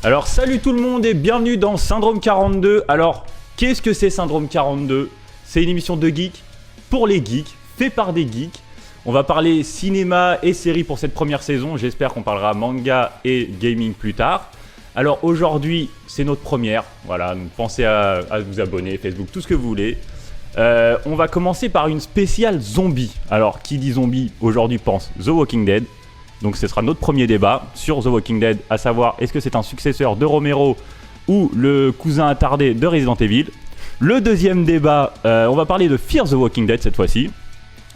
Alors salut tout le monde et bienvenue dans Syndrome 42. Alors qu'est-ce que c'est Syndrome 42 ? C'est une émission de geeks pour les geeks, fait par des geeks. On va parler cinéma et séries pour cette première saison. J'espère qu'on parlera manga et gaming plus tard. Alors aujourd'hui c'est notre première, voilà, donc pensez à vous abonner, Facebook, tout ce que vous voulez. On va commencer par une spéciale zombie. Alors qui dit zombie aujourd'hui pense The Walking Dead. Donc ce sera notre premier débat sur The Walking Dead, à savoir est-ce que c'est un successeur de Romero ou le cousin attardé de Resident Evil. Le deuxième débat, on va parler de Fear the Walking Dead cette fois-ci.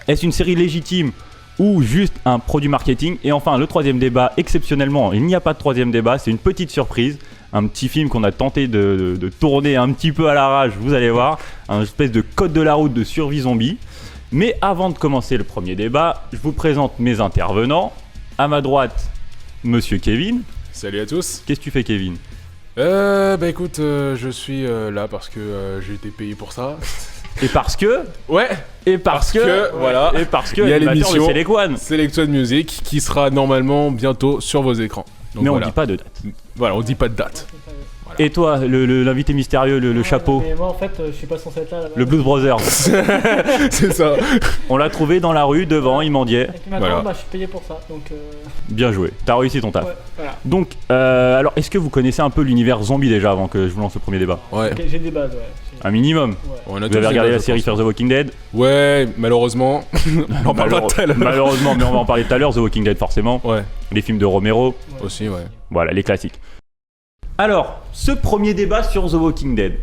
Est-ce une série légitime ou juste un produit marketing ? Et enfin le troisième débat, exceptionnellement, il n'y a pas de troisième débat, c'est une petite surprise. Un petit film qu'on a tenté de tourner un petit peu à l'arrache, vous allez voir. Un espèce de code de la route de survie zombie. Mais avant de commencer le premier débat, je vous présente mes intervenants. À ma droite, Monsieur Kevin. Salut à tous. Qu'est-ce que tu fais, Kevin ? Écoute, je suis là parce que j'ai été payé pour ça. Et parce que Ouais. Et parce que voilà. Et parce que il y a l'animateur de l'émission Select One. Select One Music qui sera normalement bientôt sur vos écrans. Donc Mais voilà. on dit pas de date. Voilà, on dit pas de date. Voilà. Et toi, l'invité mystérieux, le chapeau, Mais moi en fait, je suis pas censé être là. le Blues Brothers. C'est ça. On l'a trouvé dans la rue, devant, il mendiait. Et puis maintenant, Voilà. bah, je suis payé pour ça. Donc, Bien joué, t'as réussi ton taf. ouais, voilà. Donc, alors, est-ce que vous connaissez un peu l'univers zombie déjà avant que je vous lance le premier débat ? Ouais. Ok, j'ai des bases, ouais. Un minimum. Ouais. On a Vous tous avez des regardé bases, la je série pense. Fear the Walking Dead ? Ouais, malheureusement. On en parlera tout à l'heure. Malheureusement, mais on va en parler tout à l'heure. The Walking Dead, forcément. Ouais, Les films de Romero. aussi, ouais. Voilà, les classiques. Alors, ce premier débat sur The Walking Dead.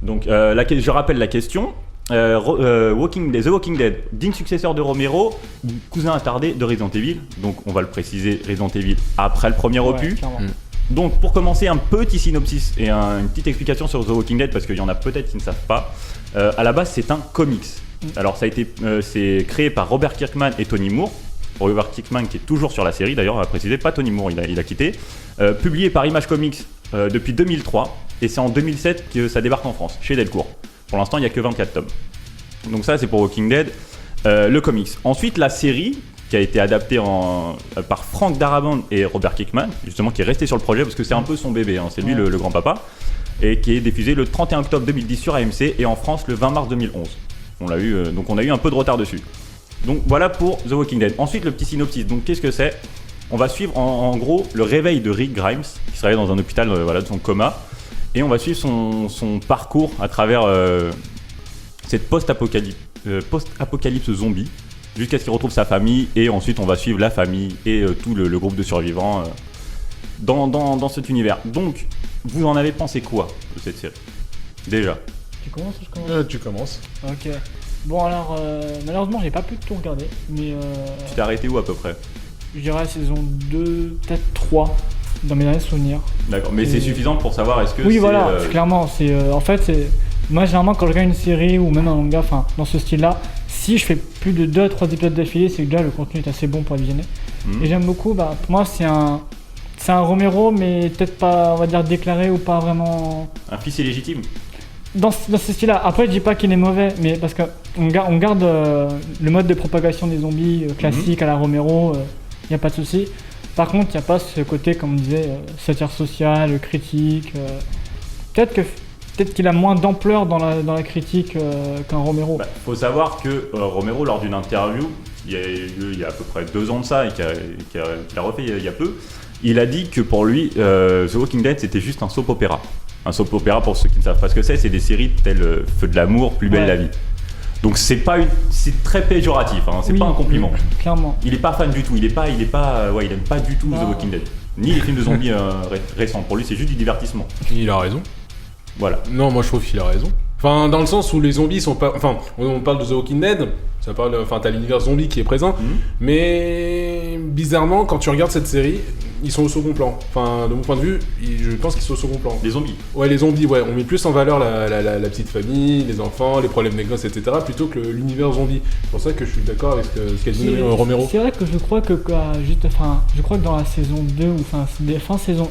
Donc, je rappelle la question. The Walking Dead, digne successeur de Romero, ou cousin attardé de Resident Evil. Donc, on va le préciser, Resident Evil après le premier Ouais, opus. clairement. Donc, pour commencer, un petit synopsis et une petite explication sur The Walking Dead, parce qu'il y en a peut-être qui ne savent pas. À la base, c'est un comics. Alors, ça a été, c'est créé par Robert Kirkman et Tony Moore. Robert Kirkman qui est toujours sur la série, d'ailleurs, on va préciser, pas Tony Moore, il a quitté. Publié par Image Comics depuis 2003, et c'est en 2007 que ça débarque en France, chez Delcourt. Pour l'instant, il n'y a que 24 tomes. Donc ça, c'est pour Walking Dead, le comics. Ensuite, la série, qui a été adaptée par Frank Darabont et Robert Kirkman, justement, qui est resté sur le projet, parce que c'est un peu son bébé, hein, c'est lui le grand-papa, et qui est diffusé le 31 octobre 2010 sur AMC, et en France le 20 mars 2011. Donc on a eu un peu de retard dessus. Donc voilà pour The Walking Dead. Ensuite, le petit synopsis. Donc qu'est-ce que c'est ? On va suivre en gros le réveil de Rick Grimes, qui se réveille dans un hôpital de son coma. Et on va suivre son parcours à travers cette post-apocalypse zombie, jusqu'à ce qu'il retrouve sa famille. Et ensuite, on va suivre la famille et tout le groupe de survivants dans cet univers. Donc, vous en avez pensé quoi de cette série ? Déjà. Tu commences ou je commence Tu commences. Ok. Bon, alors, malheureusement, j'ai pas pu tout regarder. Mais Tu t'es arrêté où à peu près ? je dirais saison 2, peut-être 3, dans mes derniers souvenirs. D'accord, mais c'est suffisant pour savoir est-ce que Oui, c'est... voilà, c'est clairement. En fait, moi, généralement, quand je regarde une série ou même un manga, enfin, dans ce style-là, si je fais plus de 2 à 3 épisodes d'affilée, c'est que déjà le contenu est assez bon pour visionner. Et j'aime beaucoup, pour moi, c'est un Romero, mais peut-être pas, on va dire, déclaré ou pas vraiment. Un fils illégitime. Dans ce style-là. Après, je dis pas qu'il est mauvais, mais parce qu'on garde le mode de propagation des zombies classique à la Romero, il n'y a pas de souci. Par contre, il n'y a pas ce côté, comme on disait, satire sociale, critique. Peut-être qu'il a moins d'ampleur dans la critique qu'un Romero. Faut savoir que Romero, lors d'une interview, il y a à peu près 2 ans de ça, et qu'il a refait il y a peu, il a dit que pour lui, The Walking Dead, c'était juste un soap opéra. Un soap opéra, pour ceux qui ne savent pas ce que c'est des séries telles Feu de l'amour, Plus belle la vie. Donc c'est très péjoratif, hein, c'est Oui, pas un compliment. Clairement. Il est pas fan du tout, il aime pas du tout Non. The Walking Dead, ni les films de zombies récents. Pour lui, c'est juste du divertissement. Il a raison. Voilà. Non, moi je trouve qu'il a raison. Enfin, dans le sens où les zombies sont pas. Enfin, on parle de The Walking Dead, ça parle. Enfin, t'as l'univers zombie qui est présent, mais bizarrement, quand tu regardes cette série, ils sont au second plan. Enfin, de mon point de vue, je pense qu'ils sont au second plan. Les zombies. Ouais, les zombies, ouais. On met plus en valeur la petite famille, les enfants, les problèmes des gosses, etc., plutôt que l'univers zombie. C'est pour ça que je suis d'accord avec ce qu'a dit Romero. C'est vrai que je crois que je crois que dans la saison 2 ou fin saison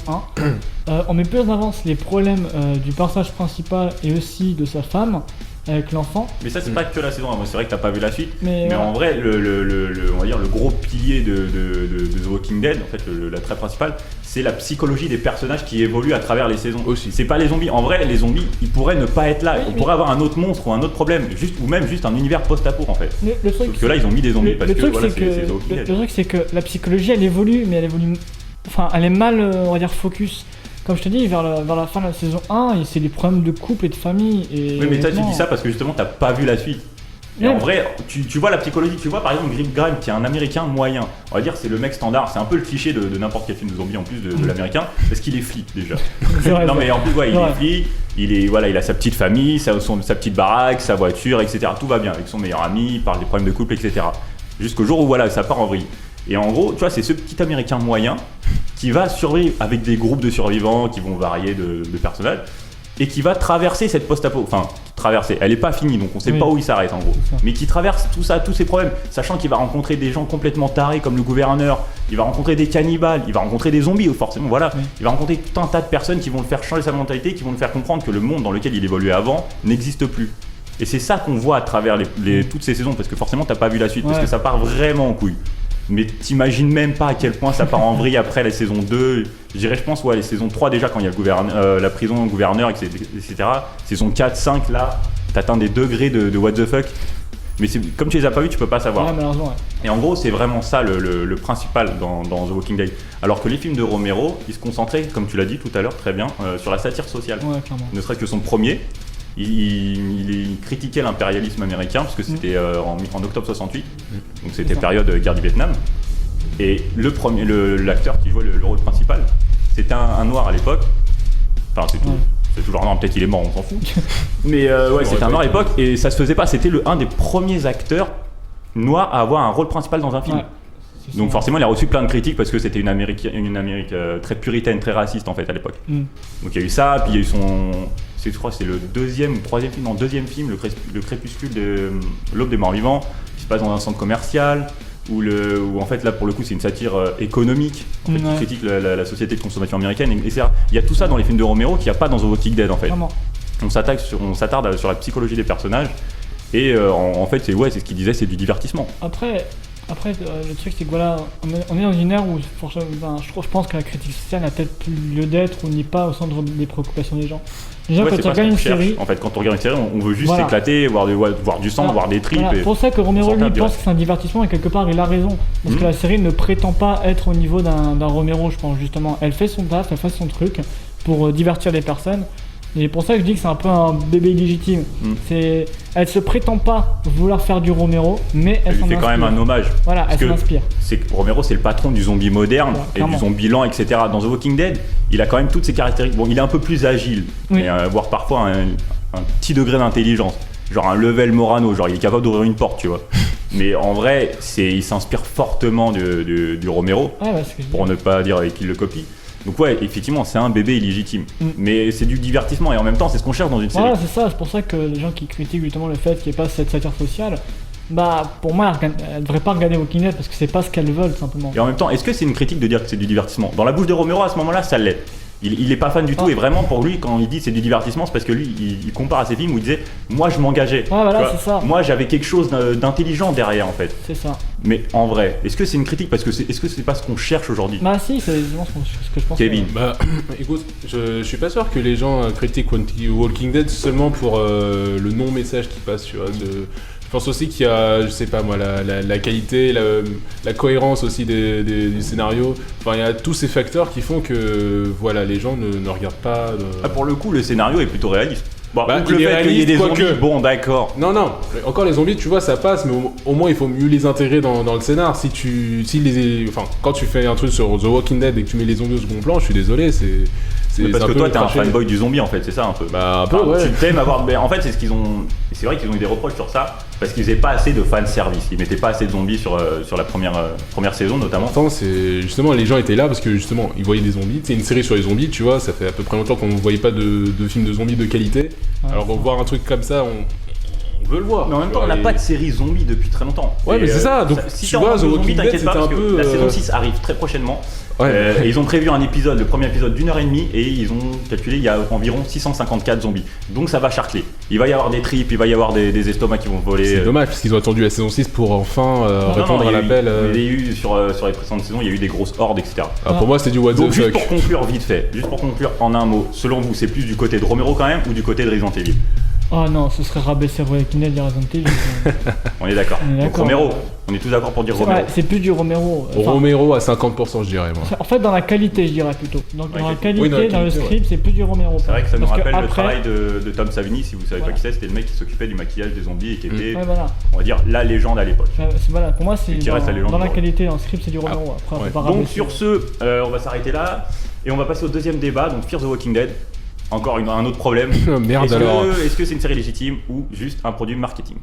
1, on met plus en avance les problèmes du personnage principal et aussi de sa femme avec l'enfant. Mais ça, c'est pas que la saison 1. Moi, c'est vrai que t'as pas vu la suite. Mais Mais voilà. en vrai, on va dire, le gros pilier de The Walking Dead, en fait, l'attrait principal, c'est la psychologie des personnages qui évoluent à travers les saisons. Aussi. C'est pas les zombies. En vrai, les zombies, ils pourraient ne pas être là. Oui, On mais- pourrait avoir un autre monstre ou un autre problème, ou même juste un univers post-apo en fait. Le truc, Sauf que là, ils ont mis des zombies parce le que truc, voilà, c'est c'est que The Walking le Dead. truc, c'est que la psychologie, elle évolue, mais elle évolue. Enfin, elle est mal, on va dire, focus. Comme je te dis, vers la fin de la saison 1, c'est des problèmes de couple et de famille. Et Oui, mais toi, tu honnêtement, dis ça parce que justement, t'as pas vu la suite. Et Ouais. en vrai, tu vois la psychologie, tu vois par exemple Greg Graham qui est un américain moyen. On va dire c'est le mec standard, c'est un peu le cliché de n'importe quel film de zombie en plus de l'américain, parce qu'il est flic déjà. C'est vrai, Non mais en plus ouais, il Ouais. est flic, il a sa petite famille, sa petite baraque, sa voiture, etc. Tout va bien avec son meilleur ami, il parle des problèmes de couple, etc. Jusqu'au jour où voilà, ça part en vrille. Et en gros, tu vois, c'est ce petit américain moyen qui va survivre avec des groupes de survivants qui vont varier de personnages et qui va traverser cette post-apo. Enfin, traverser, elle est pas finie donc on sait Oui. pas où il s'arrête en gros. C'est ça. Mais qui traverse tout ça, tous ces problèmes, sachant qu'il va rencontrer des gens complètement tarés comme le gouverneur, il va rencontrer des cannibales, il va rencontrer des zombies forcément, voilà. Oui. Il va rencontrer tout un tas de personnes qui vont le faire changer sa mentalité, qui vont le faire comprendre que le monde dans lequel il évoluait avant n'existe plus. Et c'est ça qu'on voit à travers toutes ces saisons, parce que forcément t'as pas vu la suite, parce Ouais. que ça part vraiment en couille. Mais t'imagines même pas à quel point ça part en vrille après la saison 2. Je dirais, je pense, ouais, les saisons 3 déjà, quand il y a la prison, le gouverneur, etc. Saison 4, 5, là, t'atteins des degrés de what the fuck. Mais comme tu les as pas vus, tu peux pas savoir. Ouais, malheureusement, ouais. Et en gros, c'est vraiment ça le principal dans The Walking Dead. Alors que les films de Romero, ils se concentraient, comme tu l'as dit tout à l'heure, très bien, sur la satire sociale. Ouais, clairement. Ne serait-ce que son premier, il critiquait l'impérialisme américain, parce que c'était en octobre 68, donc c'était C'est ça. période guerre du Vietnam. Et l'acteur qui jouait le rôle principal, c'était un noir à l'époque. Enfin, c'est tout. Ouais. C'est toujours un noir, peut-être il est mort, on s'en fout. Mais ouais, c'était un noir à l'époque, et ça se faisait pas. C'était un des premiers acteurs noirs à avoir un rôle principal dans un film. Ouais. C'est Donc ça. forcément, il a reçu plein de critiques parce que c'était une Amérique très puritaine, très raciste en fait à l'époque. Mm. Donc il y a eu ça, puis il y a eu je crois que c'est le deuxième ou troisième film, le crépuscule de l'aube des morts vivants, qui se passe dans un centre commercial, où en fait là pour le coup c'est une satire économique, en fait, qui Ouais. critique la société de consommation américaine, etc. Il y a tout ça dans les films de Romero qu'il n'y a pas dans The Walking Dead en fait. Clairement. On s'attarde sur la psychologie des personnages, et en fait c'est ce qu'il disait, c'est du divertissement. Après le truc, c'est que voilà, on est dans une ère où je pense que la critique sociale n'a peut-être plus lieu d'être ou n'est pas au centre des préoccupations des gens. Les gens, Ouais, quand c'est ils pas ce regardent qu'on une cherche. série, En fait, quand on regarde une série, on veut juste Voilà. s'éclater, voir du sang, Voilà. voir des tripes. voilà, et- pour ça que Romero sans lui intérêt. pense que c'est un divertissement et quelque part il a raison. Parce Mhm. que la série ne prétend pas être au niveau d'un Romero, je pense justement. Elle fait son taf, elle fait son truc pour divertir les personnes. Et pour ça que je dis que c'est un peu un bébé illégitime. Elle se prétend pas vouloir faire du Romero, mais elle Elle lui s'en fait quand même inspire. un hommage. Voilà, Parce elle que s'en inspire. c'est que Romero, c'est le patron du zombie moderne Voilà, et clairement. du zombie lent, etc. Dans The Walking Dead, il a quand même toutes ces caractéristiques. Bon, il est un peu plus agile, Oui. mais voire parfois un petit degré d'intelligence. Genre un level Morano, genre il est capable d'ouvrir une porte, tu vois. Mais en vrai, il s'inspire fortement du Romero, Ouais, bah, c'est ce que je dis. pour ne pas dire qu'il le copie. Donc ouais, effectivement, c'est un bébé illégitime. Mm. Mais c'est du divertissement et en même temps, c'est ce qu'on cherche dans une série. Voilà, c'est ça, c'est pour ça que les gens qui critiquent justement le fait qu'il n'y ait pas cette satire sociale, bah pour moi, elles devraient pas regarder Walking Dead parce que c'est pas ce qu'elles veulent simplement. Et en même temps, est-ce que c'est une critique de dire que c'est du divertissement? Dans la bouche de Romero, à ce moment-là, ça l'est. Il est pas fan du tout, Ah. et vraiment pour lui, quand il dit c'est du divertissement, c'est parce que lui, il compare à ses films où il disait moi je m'engageais. voilà, Tu vois, c'est ça. Moi j'avais quelque chose d'intelligent derrière en fait. C'est ça. Mais en vrai, est-ce que c'est une critique? Parce que est-ce que c'est pas ce qu'on cherche aujourd'hui? Bah si, c'est exactement ce que je pense. Kevin. Bah, écoute, je suis pas sûr que les gens critiquent Walking Dead seulement pour le non-message qui passe, tu vois. Je pense aussi qu'il y a, je sais pas moi, la qualité, la cohérence aussi du scénario. Enfin, il y a tous ces facteurs qui font que, voilà, les gens ne regardent pas. Ah, pour le coup, le scénario est plutôt réaliste. Bon, Bah, outre il le est fait qu'il y ait des réaliste, zombies, quoique. bon d'accord. Non, encore les zombies, tu vois, ça passe, mais au moins il faut mieux les intégrer dans le scénar. Quand tu fais un truc sur The Walking Dead et que tu mets les zombies au second plan, je suis désolé, c'est Parce un que peu toi t'es un cracher. fanboy du zombie en fait, c'est ça un peu. Bah, un peu, Enfin, ouais. Tu t'aimes avoir. Mais en fait, c'est ce qu'ils ont. C'est vrai qu'ils ont eu des reproches sur ça parce qu'ils faisaient pas assez de fan service. Ils mettaient pas assez de zombies sur la première saison notamment. Pourtant, c'est justement les gens étaient là parce que justement ils voyaient des zombies. C'est une série sur les zombies, tu vois. Ça fait à peu près longtemps qu'on ne voyait pas de film de zombies de qualité. Ouais. Alors voir un truc comme ça, on veut le voir. Mais en même tu temps, on vois, n'a et- pas de série zombie depuis très longtemps. Ouais, Et, mais c'est ça, donc, si tu t'as vois, envie The de Walking zombies, Dead, t'inquiète pas c'était parce un que peu, la saison 6 arrive très prochainement. Et ils ont prévu un épisode, le premier épisode d'1h30, et ils ont calculé il y a environ 654 zombies. Donc ça va charcler. Il va y avoir des tripes, il va y avoir des estomacs qui vont voler. C'est dommage parce qu'ils ont attendu la saison 6 pour enfin répondre à l'appel. Il y a eu sur les précédentes saisons, il y a eu des grosses hordes, etc. Pour moi, c'était du what the Donc fuck. juste pour conclure vite fait, en un mot, selon vous, c'est plus du côté de Romero quand même ou du côté de Resident Evil? Oh non, ce serait rabaisser Walking Dead et Resident Evil. On est d'accord. On est Donc d'accord. Romero, on est tous d'accord pour dire Romero. Ouais, c'est plus du Romero. Enfin, Romero à 50%, je dirais, moi. en fait, dans la qualité, je dirais plutôt. Donc, dans la Ok. qualité, Oui, dans la dans le qualité, script, c'est plus du Romero. C'est vrai que ça nous Parce rappelle le après- travail de Tom Savini, si vous savez Voilà. pas qui c'est, c'était le mec qui s'occupait du maquillage des zombies et qui était, Ouais, voilà. on va dire, la légende à l'époque. Voilà, pour moi, c'est Et qui reste la légende dans la du qualité, dans le script, c'est du Romero. Après, on ouais. peut pas Donc rabaisser. sur ce, on va s'arrêter là et on va passer au deuxième débat, donc Fear the Walking Dead. Encore un autre problème. Merde alors. Est-ce que c'est une série légitime ou juste un produit marketing?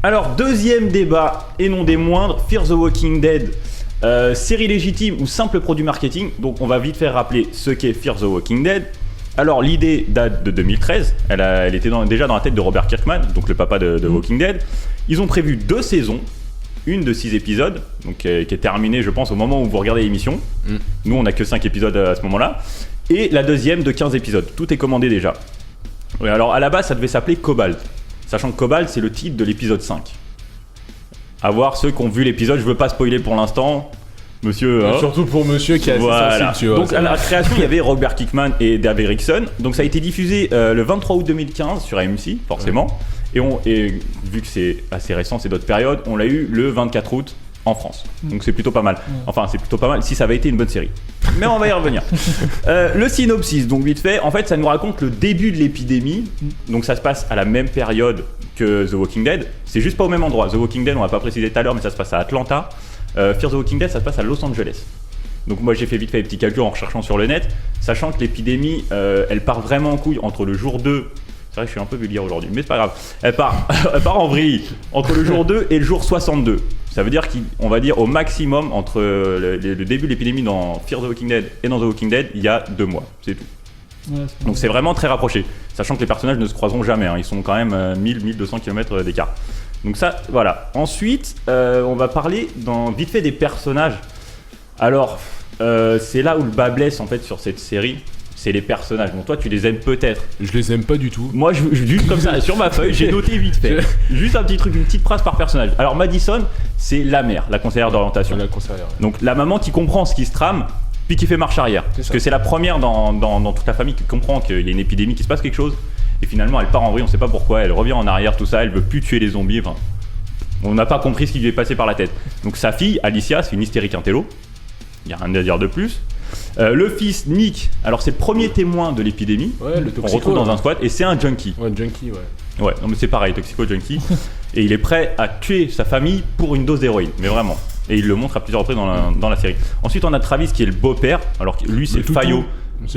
Alors, deuxième débat, et non des moindres, Fear the Walking Dead, série légitime ou simple produit marketing? Donc on va vite faire rappeler ce qu'est Fear the Walking Dead. Alors l'idée date de 2013, elle était déjà dans la tête de Robert Kirkman, donc le papa de Walking Dead. Ils ont prévu 2 saisons, une de 6 épisodes, donc qui est terminée je pense au moment où vous regardez l'émission. Nous on a que 5 épisodes à ce moment-là. Et la deuxième de 15 épisodes, tout est commandé déjà. Ouais, alors à la base ça devait s'appeler Cobalt, sachant que Cobalt c'est le titre de l'épisode 5. À voir ceux qui ont vu l'épisode, je veux pas spoiler pour l'instant, monsieur. Hein. Surtout pour monsieur qui est assez sensible, tu vois. Donc à la création il y avait Robert Kirkman et Dave Erickson, donc ça a été diffusé le 23 août 2015 sur AMC forcément, et vu que c'est assez récent, c'est d'autres périodes, on l'a eu le 24 août en France. Donc c'est plutôt pas mal. Enfin c'est plutôt pas mal si ça avait été une bonne série. Mais on va y revenir. Le synopsis, donc vite fait, en fait ça nous raconte le début de l'épidémie. Donc ça se passe à la même période que The Walking Dead. C'est juste pas au même endroit. The Walking Dead, on va pas préciser tout à l'heure, mais ça se passe à Atlanta. Fear the Walking Dead, ça se passe à Los Angeles. Donc moi j'ai fait vite fait des petits calculs en recherchant sur le net, sachant que l'épidémie, elle part vraiment en couille entre le jour 2. C'est vrai que je suis un peu vulgaire aujourd'hui, mais c'est pas grave. Elle part en vrille entre le jour 2 et le jour 62. Ça veut dire qu'on va dire au maximum entre le début de l'épidémie dans Fear the Walking Dead et dans The Walking Dead, il y a 2 mois, c'est tout. Ouais, Donc c'est vraiment très rapproché, sachant que les personnages ne se croiseront jamais, hein. Ils sont quand même 1000-1200 km d'écart. Donc ça, voilà. Ensuite, on va parler vite fait des personnages. Alors, c'est là où le bas blesse en fait sur cette série. C'est les personnages. Bon, toi, tu les aimes peut-être. Je les aime pas du tout. Moi, juste comme ça, sur ma feuille, j'ai noté vite fait. Juste un petit truc, une petite phrase par personnage. Alors, Madison, c'est la mère, la conseillère d'orientation. La conseillère. Donc, la maman qui comprend ce qui se trame, puis qui fait marche arrière. Parce que c'est la première dans toute la famille qui comprend qu'il y a une épidémie, qu'il se passe quelque chose. Et finalement, elle part en vrille, on sait pas pourquoi. Elle revient en arrière, tout ça. Elle veut plus tuer les zombies. Enfin, on n'a pas compris ce qui lui est passé par la tête. Donc, sa fille, Alicia, c'est une hystérique intello. Il n'y a rien à dire de plus. Le fils, Nick, alors c'est le premier témoin de l'épidémie. Ouais, le On toxico. retrouve dans un squat et c'est un junkie. Ouais, junkie, ouais. Ouais, non mais c'est pareil, toxico junkie. Et il est prêt à tuer sa famille pour une dose d'héroïne, mais vraiment. Et il le montre à plusieurs reprises dans la série. Ensuite, on a Travis qui est le beau-père. Alors lui, c'est Le toutou. Fayot.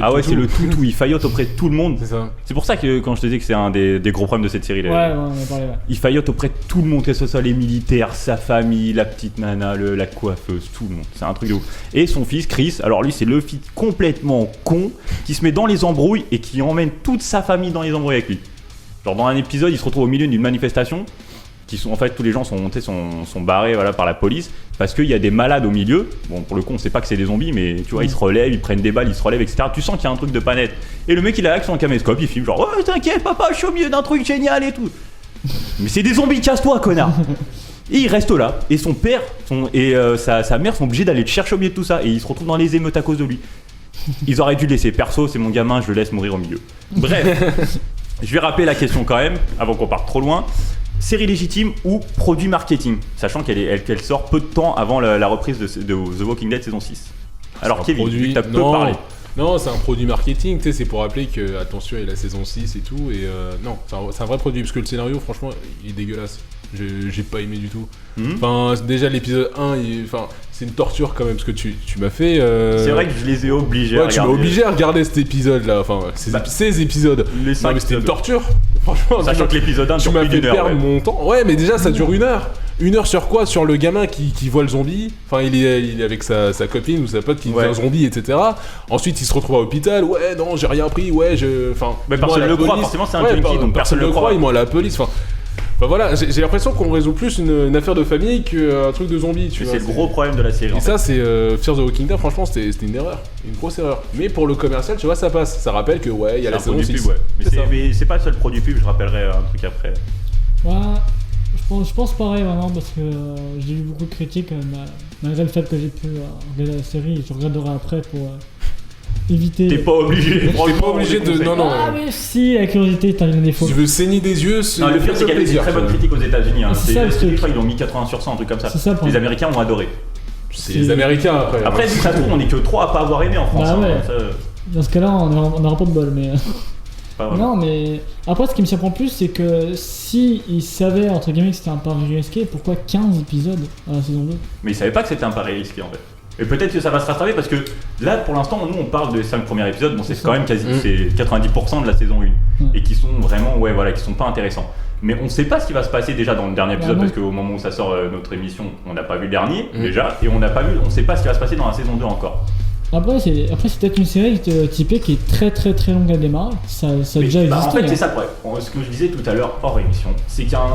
Ah ouais, c'est le toutou. Il faillote auprès de tout le monde. C'est ça. C'est pour ça que quand je te disais que c'est un des gros problèmes de cette série. Ouais, on en a parlé, ouais. Il faillote auprès de tout le monde, que ce soit les militaires, sa famille, la petite nana, la coiffeuse, tout le monde. C'est un truc de ouf. Et son fils, Chris, alors lui, c'est le fils complètement con qui se met dans les embrouilles et qui emmène toute sa famille dans les embrouilles avec lui. Genre dans un épisode, il se retrouve au milieu d'une manifestation. En fait, tous les gens sont barrés voilà, par la police parce qu'il y a des malades au milieu. Bon, pour le coup, on sait pas que c'est des zombies, mais tu vois, ils se relèvent, ils prennent des balles, ils se relèvent, etc. Tu sens qu'il y a un truc de pas net. Et le mec, il est là avec son caméscope, il filme genre, oh, t'inquiète, papa, je suis au milieu d'un truc génial et tout. Mais c'est des zombies, casse-toi, connard. Et il reste là. Et son père sa mère sont obligés d'aller le chercher au milieu de tout ça. Et il se retrouve dans les émeutes à cause de lui. Ils auraient dû le laisser. Perso, c'est mon gamin, je le laisse mourir au milieu. Bref, je vais rappeler la question quand même, avant qu'on parte trop loin. Série légitime ou produit marketing, sachant qu'elle sort peu de temps avant la reprise de The Walking Dead saison 6. Alors Kevin, vu que t'as peu parlé. Non, c'est un produit marketing, tu sais, c'est pour rappeler que, attention, il y a la saison 6 et tout, et non, c'est un vrai produit, parce que le scénario, franchement, il est dégueulasse. J'ai pas aimé du tout. Enfin, déjà l'épisode 1, c'est une torture quand même, parce que tu m'as fait... C'est vrai que je les ai obligés à regarder. Tu m'as obligé à regarder cet épisode-là, enfin, ces épisodes. Les 5 non, mais c'était une torture, franchement. Sachant que l'épisode 1 tu dure m'as plus fait d'une heure. perdre mon temps. Ouais, mais déjà, ça dure 1 heure. 1 heure sur quoi? Sur le gamin qui voit le zombie. Enfin, il est avec sa copine ou sa pote qui voit un zombie, etc. Ensuite, il se retrouve à l'hôpital. Ouais, non, j'ai rien pris. Ouais, mais personne ne le croit, forcément, c'est un junkie, donc personne ne le croit. Il ment à la police. Enfin, Enfin voilà, j'ai l'impression qu'on résout plus une affaire de famille qu'un truc de zombie, tu Mais vois. c'est le gros problème de la série. Et en ça, fait. c'est Fear the Walking Dead, franchement, c'était une erreur, une grosse erreur. Mais pour le commercial, tu vois, ça passe. Ça rappelle que, ouais, il y a C'est la un saison produit 6. pub, ouais. C'est ça. Mais c'est pas le seul produit pub, je rappellerai un truc après. Ouais, je pense pareil vraiment parce que j'ai eu beaucoup de critiques malgré le fait que j'ai pu regarder la série et je regarderai après pour éviter. T'es pas obligé. T'es pas obligé de. Non, non. Ah mais si, la curiosité t'as un défaut. Si tu veux saigner des yeux, c'est. Non, le pire, c'est qu'il y avait des très bonnes critiques aux États-Unis. Hein. C'est ça, le truc. Je crois qu'ils ont mis 80 sur 100, un truc comme ça. C'est ça, pour Les moi. Américains ont adoré. C'est les Américains après. Après, vu que ça tourne, on est que 3 à pas avoir aimé en France. Bah ouais. Ça, Dans ce cas-là, on n'aura pas de bol, mais. pas vraiment. Non, mais après, ce qui me surprend plus, c'est que si ils savaient entre guillemets que c'était un pari risqué, pourquoi 15 épisodes à la saison 2? Mais ils savaient pas que c'était un pari risqué en fait. Et peut-être que ça va se rattraper parce que là, pour l'instant, nous on parle des 5 premiers épisodes, bon, c'est quand même quasi c'est 90% de la saison 1 et qui sont vraiment, qui sont pas intéressants. Mais on sait pas ce qui va se passer déjà dans le dernier épisode non. parce qu'au moment où ça sort notre émission, on n'a pas vu le dernier déjà et on sait pas ce qui va se passer dans la saison 2 encore. Après, c'est peut-être une série typée qui est très très très longue à démarrer. Ça a Mais, déjà existé. en fait, hein. c'est ça le problème. Ce que je disais tout à l'heure hors émission, c'est qu'un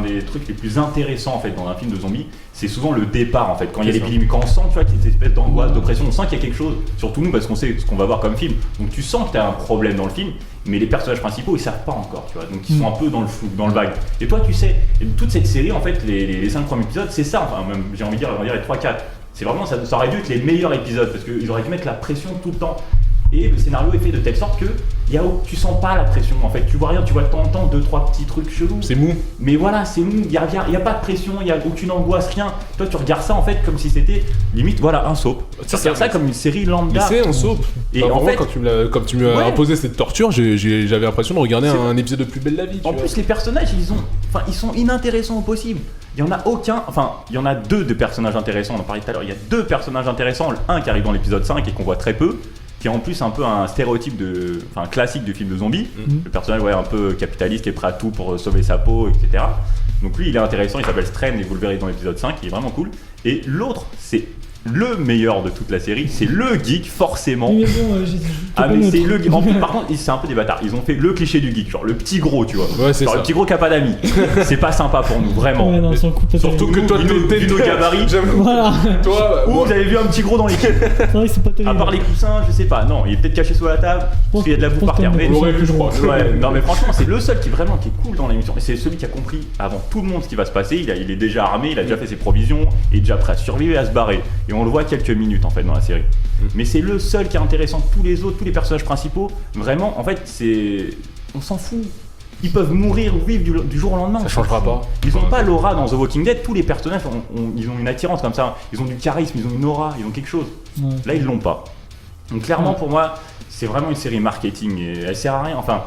des trucs les plus intéressants en fait dans un film de zombies, c'est souvent le départ en fait. Quand il y a C'est les ça. films, quand on sent qu'il y a une espèce d'angoisse, d'oppression, on sent qu'il y a quelque chose. Surtout nous parce qu'on sait ce qu'on va voir comme film. Donc tu sens que tu as un problème dans le film, mais les personnages principaux ils savent pas encore, tu vois. Donc ils sont un peu dans le flou, dans le vague. Et toi tu sais, et toute cette série en fait, les 5 premiers épisodes, c'est ça. Enfin même j'ai envie de dire, on va dire les 3-4. C'est vraiment, ça aurait dû être les meilleurs épisodes parce qu'ils auraient dû mettre la pression tout le temps. Et le scénario est fait de telle sorte que tu sens pas la pression en fait. Tu vois rien, tu vois de temps en temps 2-3 petits trucs chelous. C'est mou. Mais voilà, c'est mou, il y a pas de pression, il y a aucune angoisse, rien. Toi tu regardes ça en fait comme si c'était limite un soap. Tu regardes ça comme une série Mais lambda. c'est un soap. Et Enfin, en vraiment, fait, quand tu m'as Ouais. imposé cette torture, j'avais l'impression de regarder C'est- un épisode de Plus belle la vie. tu en vois. plus les personnages ils sont inintéressants au possible. Il y en a aucun, enfin il y en a 2 de personnages intéressants, on en parlait tout à l'heure, il y a 2 personnages intéressants, un qui arrive dans l'épisode 5 et qu'on voit très peu, qui est en plus un peu un stéréotype classique du film de zombie, le personnage un peu capitaliste qui est prêt à tout pour sauver sa peau, etc. Donc lui il est intéressant, il s'appelle Stren et vous le verrez dans l'épisode 5, il est vraiment cool. Et l'autre c'est le meilleur de toute la série, c'est le geek forcément. Oui, mais bon, Ah mais c'est le geek. En plus, par contre c'est un peu des bâtards, ils ont fait le cliché du geek, genre le petit gros tu vois. Ouais, c'est Genre ça. le petit gros qui a pas d'amis. C'est pas sympa pour nous, vraiment. Ouais, non, sur le coup, peut-être Surtout que terrible. toi, vu nos gabarits. J'avoue. Voilà, Toi, Ou vous avez vu un petit gros dans l'équipe. c'est vrai que c'est pas À terrible. part les coussins, je sais pas. Non, il est peut-être caché sous la table, parce qu'il y a de la boue par terre. Mais On l'aurait vu, je crois. ouais, non mais franchement, c'est le seul qui est cool dans l'émission. Et c'est celui qui a compris avant tout le monde ce qui va se passer. Il est déjà armé, il a déjà fait ses provisions, il est déjà prêt à survivre et à se barrer. Et on le voit quelques minutes en fait dans la série. Mais c'est le seul qui est intéressant. Tous les autres, tous les personnages principaux, vraiment, en fait, on s'en fout. Ils peuvent mourir ou vivre du jour au lendemain. Ça on s'en changera fout. pas. Ils ont pas l'aura dans The Walking Dead. Tous les personnages, ils ont une attirance comme ça. Ils ont du charisme, ils ont une aura, ils ont quelque chose. Ouais. Là, ils l'ont pas. Donc clairement, Ouais. pour moi, c'est vraiment une série marketing et elle sert à rien. Enfin,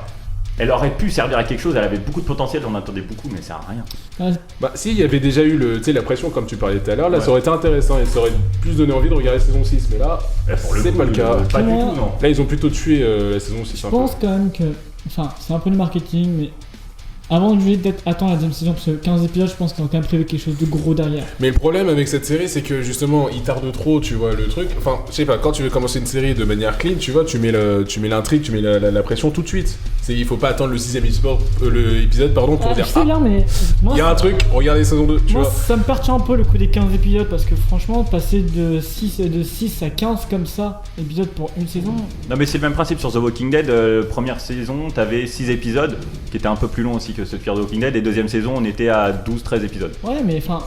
elle aurait pu servir à quelque chose. Elle avait beaucoup de potentiel, j'en attendais beaucoup, mais elle sert à rien. Ah, Bah, s'il y avait déjà eu la pression, comme tu parlais tout à l'heure, là Ouais. ça aurait été intéressant et ça aurait plus donné envie de regarder la saison 6. Mais là, Pour le c'est coup, pas le cas. Pas du Ouais. tout, non. Là, ils ont plutôt tué la saison 6. je pense quand même que. Enfin, c'est un peu le marketing, mais. Avant de peut-être attendre la deuxième saison, parce que 15 épisodes, je pense qu'ils ont quand même prévu quelque chose de gros derrière. Mais le problème avec cette série, c'est que justement, il tarde trop, tu vois, le truc. Enfin, je sais pas, quand tu veux commencer une série de manière clean, tu vois, tu mets l'intrigue, tu mets la pression tout de suite. Il faut pas attendre le 6ème épisode pour Ah, dire je sais bien, mais. Moi, il y a un truc, regardez saison 2, tu moi, vois. ça me perturbe un peu le coup des 15 épisodes, parce que franchement, passer de 6 à 15 comme ça, épisodes pour une saison. Non, mais c'est le même principe sur The Walking Dead. Première saison, t'avais 6 épisodes, qui étaient un peu plus longs aussi que ceux de Fear the Walking Dead. Et deuxième saison, on était à 12-13 épisodes. Ouais, mais enfin,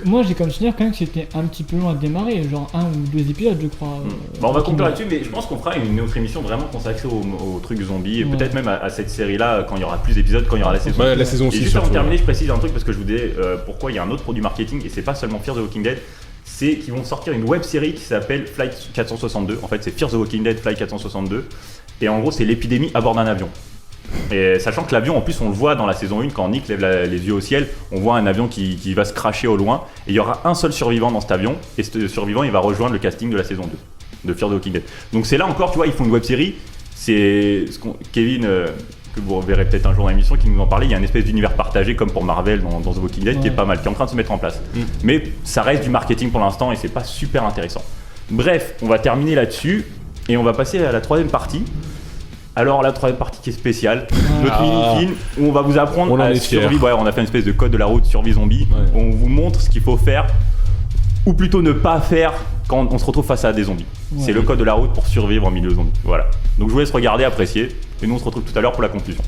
moi j'ai comme souvenir quand même que c'était un petit peu long à démarrer, genre 1 ou 2 épisodes, je crois. Bon, on va Walking conclure Dead. là-dessus, mais je pense qu'on fera une autre émission vraiment consacrée au truc zombie, et Ouais. peut-être même à cette série-là, quand il y aura plus d'épisodes, quand il y aura la saison. Ouais, la saison Et 6 juste avant de surtout. terminer, je précise un truc parce que je vous disais pourquoi il y a un autre produit marketing, et c'est pas seulement Fear the Walking Dead, c'est qu'ils vont sortir une web série qui s'appelle Flight 462. En fait, c'est Fear the Walking Dead Flight 462, et en gros, c'est l'épidémie à bord d'un avion. Et sachant que l'avion, en plus, on le voit dans la saison 1, quand Nick lève les yeux au ciel, on voit un avion qui va se cracher au loin, et il y aura un seul survivant dans cet avion, et ce survivant, il va rejoindre le casting de la saison 2 de Fear the Walking Dead. Donc c'est là encore, tu vois, ils font une web série. C'est Kevin, que vous verrez peut-être un jour dans l'émission, qui nous en parlait. Il y a une espèce d'univers partagé comme pour Marvel dans The Walking Dead qui est Ouais. pas mal, qui est en train de se mettre en place. Mais ça reste du marketing pour l'instant et c'est pas super intéressant. Bref, on va terminer là-dessus et on va passer à la troisième partie. Alors la troisième partie qui est spéciale, notre mini-film où on va vous apprendre On en à est fiers. survivre. Ouais, on a fait une espèce de code de la route survie zombie. Ouais. On vous montre ce qu'il faut faire, ou plutôt ne pas faire quand on se retrouve face à des zombies. Ouais. C'est le code de la route pour survivre en milieu zombie. Voilà. Donc je vous laisse regarder, apprécier, et nous on se retrouve tout à l'heure pour la conclusion.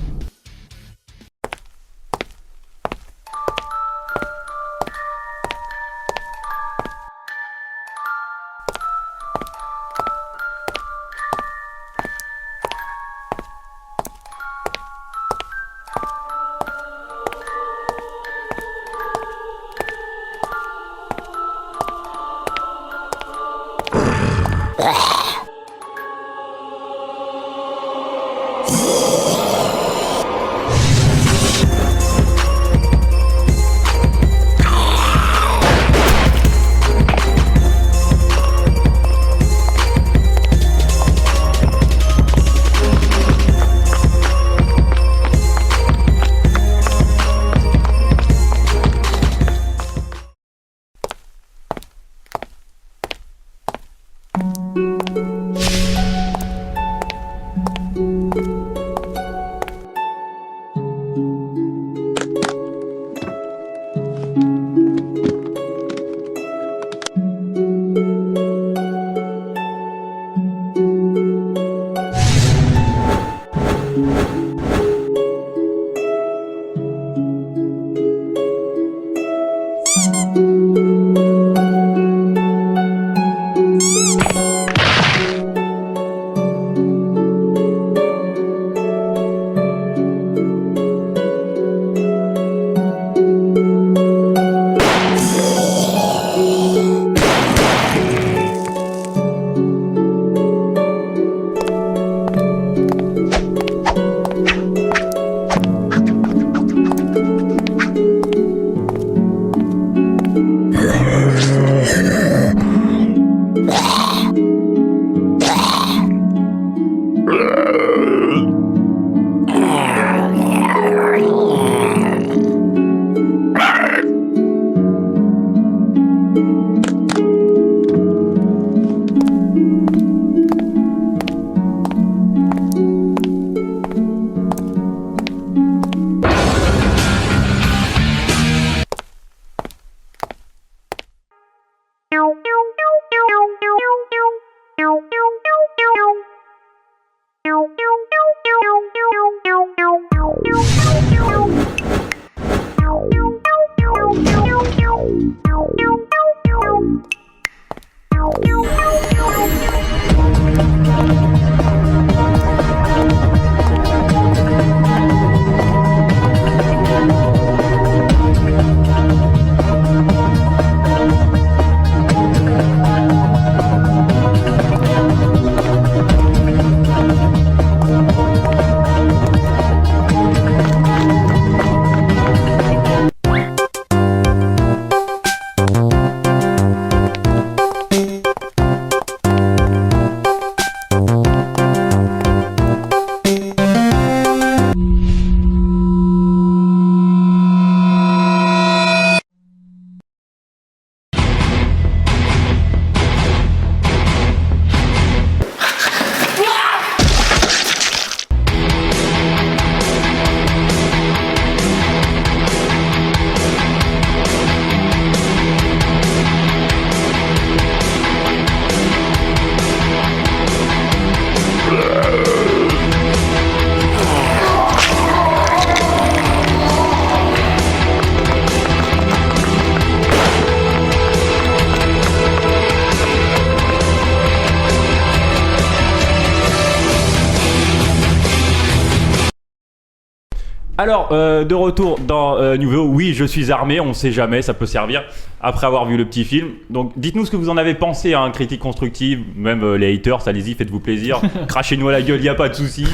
Alors, de retour dans Nouveau, oui, je suis armé, on sait jamais, ça peut servir, après avoir vu le petit film. Donc, dites-nous ce que vous en avez pensé, hein, critique constructive, même les haters, allez-y, faites-vous plaisir, crachez-nous à la gueule, y a pas de souci.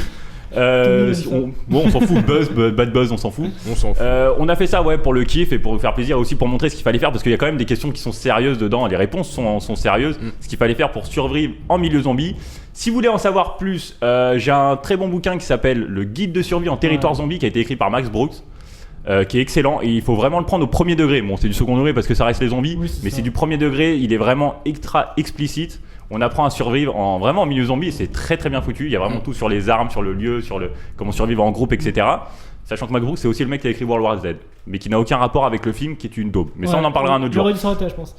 On s'en fout, bad buzz, on s'en fout. On s'en fout. On a fait ça pour le kiff et pour vous faire plaisir, aussi pour montrer ce qu'il fallait faire, parce qu'il y a quand même des questions qui sont sérieuses dedans, les réponses sont sérieuses, ce qu'il fallait faire pour survivre en milieu zombie. Si vous voulez en savoir plus, j'ai un très bon bouquin qui s'appelle Le guide de survie en territoire zombie, qui a été écrit par Max Brooks. qui est excellent et il faut vraiment le prendre au premier degré. Bon, c'est du second degré parce que ça reste les zombies, Oui, c'est mais ça. c'est du premier degré. Il est vraiment extra explicite. On apprend à survivre vraiment en milieu zombie et c'est très très bien foutu. Il y a vraiment tout sur les armes, sur le lieu, sur comment survivre en groupe, etc. Sachant que Matt Brooks, c'est aussi le mec qui a écrit World War Z, mais qui n'a aucun rapport avec le film, qui est une daube. Mais ça, on en parlera un autre jour. J'aurais dû s'arrêter, je pense.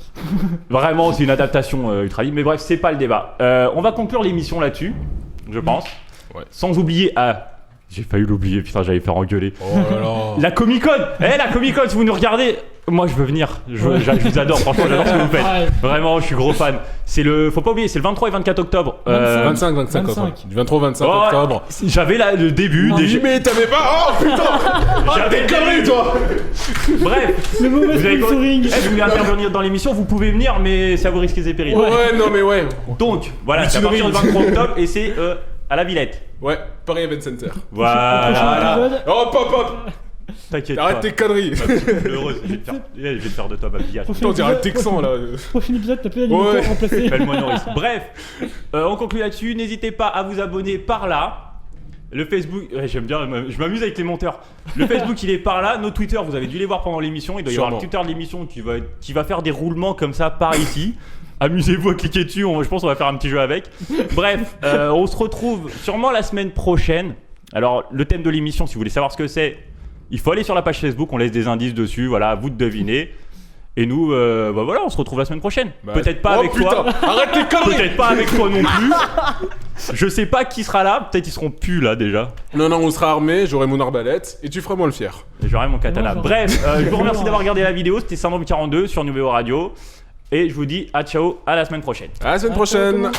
Vraiment, c'est une adaptation ultra libre. Mais bref, c'est pas le débat. On va conclure l'émission là-dessus, je pense. Ouais. Sans oublier. J'ai failli l'oublier, putain, j'allais faire engueuler. Oh là là. La Comic Con. La Comic Con, si vous nous regardez, moi je veux venir. Je vous adore, franchement, j'adore ce que vous faites. Ouais. Vraiment, je suis gros fan. Faut pas oublier, c'est le 23 et 24 octobre. 25 octobre. 25. Du 23 au 25 Oh, octobre. J'avais le début. Non, déjà. Mais t'avais pas. Oh putain. J'avais le Connerie, début. toi. Bref. Le mauvais Vous avez sponsoring. vous voulez intervenir dans l'émission, vous pouvez venir, mais ça vous risque des périls. Ouais, non mais ouais. Donc, voilà, c'est à partir du 23 octobre et c'est à la Villette. Ouais, Paris Event Center. Voilà. Prochain épisode. Oh, pop. T'inquiète Arrête pas. tes conneries. Heureuse, je vais te faire de toi ma billette. Putain, on dirait un Texan là. Prochain épisode, t'as plus d'alimentaire Ouais. remplacé. Appelle-moi Norris. Bref, on conclut là-dessus. N'hésitez pas à vous abonner par là. Le Facebook, j'aime bien, je m'amuse avec les monteurs. Le Facebook, il est par là. Nos Twitter, vous avez dû les voir pendant l'émission. Il doit y avoir le Sûrement. Twitter de l'émission qui va faire des roulements comme ça par ici. Amusez-vous à cliquer dessus. Je pense qu'on va faire un petit jeu avec. Bref, on se retrouve sûrement la semaine prochaine. Alors, le thème de l'émission, si vous voulez savoir ce que c'est, il faut aller sur la page Facebook. On laisse des indices dessus. Voilà, à vous de deviner. Et nous, voilà, on se retrouve la semaine prochaine. Bah, Peut-être pas oh, avec putain. toi. Arrête tes conneries. Peut-être pas avec toi non plus. Je sais pas qui sera là. Peut-être ils seront plus là déjà. Non, on sera armé, j'aurai mon arbalète et tu feras moi le fier. Et j'aurai mon katana. Ouais, Bref, je vous remercie d'avoir regardé la vidéo. C'était Syndrome 42 sur Numéro Radio. Et je vous dis à ciao, à la semaine prochaine. À la semaine Ah, ciao, prochaine. tout le monde.